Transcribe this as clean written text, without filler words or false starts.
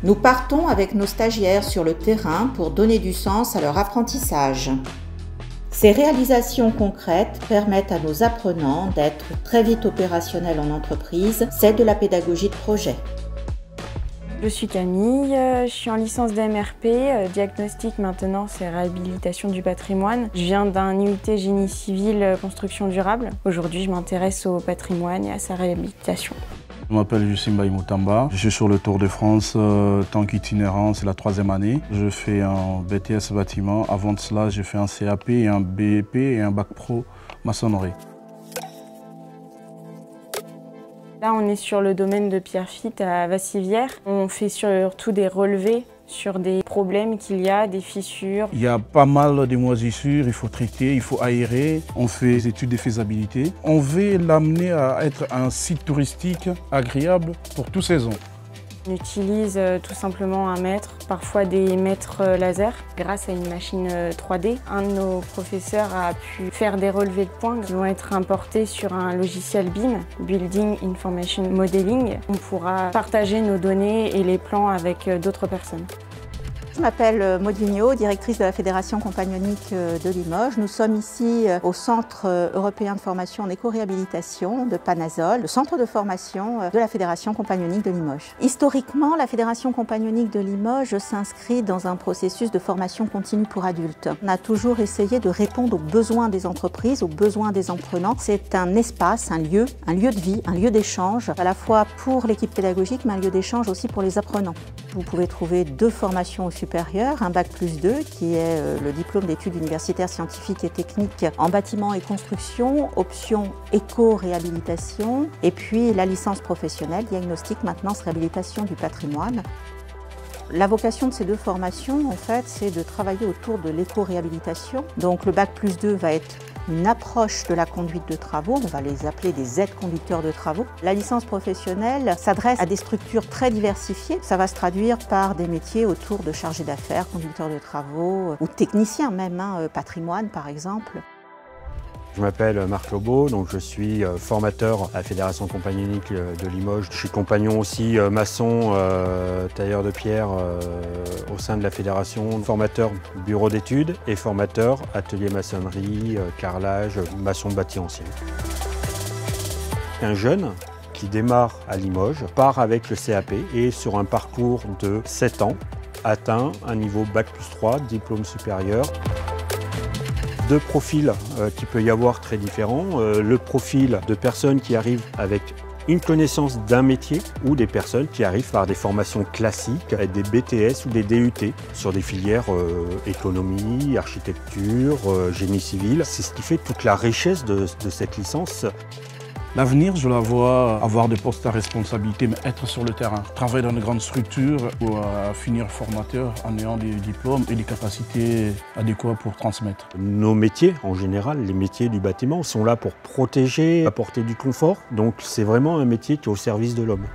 Nous partons avec nos stagiaires sur le terrain pour donner du sens à leur apprentissage. Ces réalisations concrètes permettent à nos apprenants d'être très vite opérationnels en entreprise. C'est de la pédagogie de projet. Je suis Camille, je suis en licence d'MRP, diagnostic, maintenance et réhabilitation du patrimoine. Je viens d'un IUT génie civil construction durable. Aujourd'hui, je m'intéresse au patrimoine et à sa réhabilitation. Je m'appelle Jussim Baïmoutamba, je suis sur le Tour de France tant qu'itinérant, c'est la 3e année. Je fais un BTS bâtiment, avant de cela j'ai fait un CAP, un BEP et un bac pro maçonnerie. Là on est sur le domaine de Pierrefitte à Vassivière. On fait surtout des relevés sur des problèmes qu'il y a, des fissures. Il y a pas mal de moisissures, il faut traiter, il faut aérer. On fait des études de faisabilité. On veut l'amener à être un site touristique agréable pour toutes saisons. On utilise tout simplement un mètre, parfois des mètres laser, grâce à une machine 3D. Un de nos professeurs a pu faire des relevés de points qui vont être importés sur un logiciel BIM, Building Information Modeling. On pourra partager nos données et les plans avec d'autres personnes. Je m'appelle Maud Vigneault, directrice de la Fédération compagnonique de Limoges. Nous sommes ici au Centre européen de formation en éco-réhabilitation de Panazol, le centre de formation de la Fédération compagnonique de Limoges. Historiquement, la Fédération compagnonique de Limoges s'inscrit dans un processus de formation continue pour adultes. On a toujours essayé de répondre aux besoins des entreprises, aux besoins des apprenants. C'est un espace, un lieu de vie, un lieu d'échange, à la fois pour l'équipe pédagogique, mais un lieu d'échange aussi pour les apprenants. Vous pouvez trouver 2 formations au supérieur, un bac+2 qui est le diplôme d'études universitaires scientifiques et techniques en bâtiment et construction, option éco-réhabilitation, et puis la licence professionnelle, diagnostic, maintenance, réhabilitation du patrimoine. La vocation de ces 2 formations, en fait, c'est de travailler autour de l'éco-réhabilitation. Donc le bac+2 va être une approche de la conduite de travaux, on va les appeler des aides-conducteurs de travaux. La licence professionnelle s'adresse à des structures très diversifiées. Ça va se traduire par des métiers autour de chargés d'affaires, conducteurs de travaux ou techniciens même, patrimoine par exemple. Je m'appelle Marc Lobo, donc je suis formateur à la Fédération compagnonique de Limoges. Je suis compagnon aussi maçon, tailleur de pierre au sein de la Fédération, formateur bureau d'études et formateur atelier maçonnerie, carrelage, maçon bâti ancien. Un jeune qui démarre à Limoges part avec le CAP et sur un parcours de 7 ans atteint un niveau bac+3, diplôme supérieur. 2 profils qu'il peut y avoir très différents. Le profil de personnes qui arrivent avec une connaissance d'un métier ou des personnes qui arrivent par des formations classiques, avec des BTS ou des DUT sur des filières économie, architecture, génie civil. C'est ce qui fait toute la richesse de cette licence. L'avenir, je la vois avoir des postes à responsabilité, mais être sur le terrain. Travailler dans une grande structure pour finir formateur en ayant des diplômes et des capacités adéquates pour transmettre. Nos métiers, en général, les métiers du bâtiment, sont là pour protéger, apporter du confort. Donc c'est vraiment un métier qui est au service de l'homme.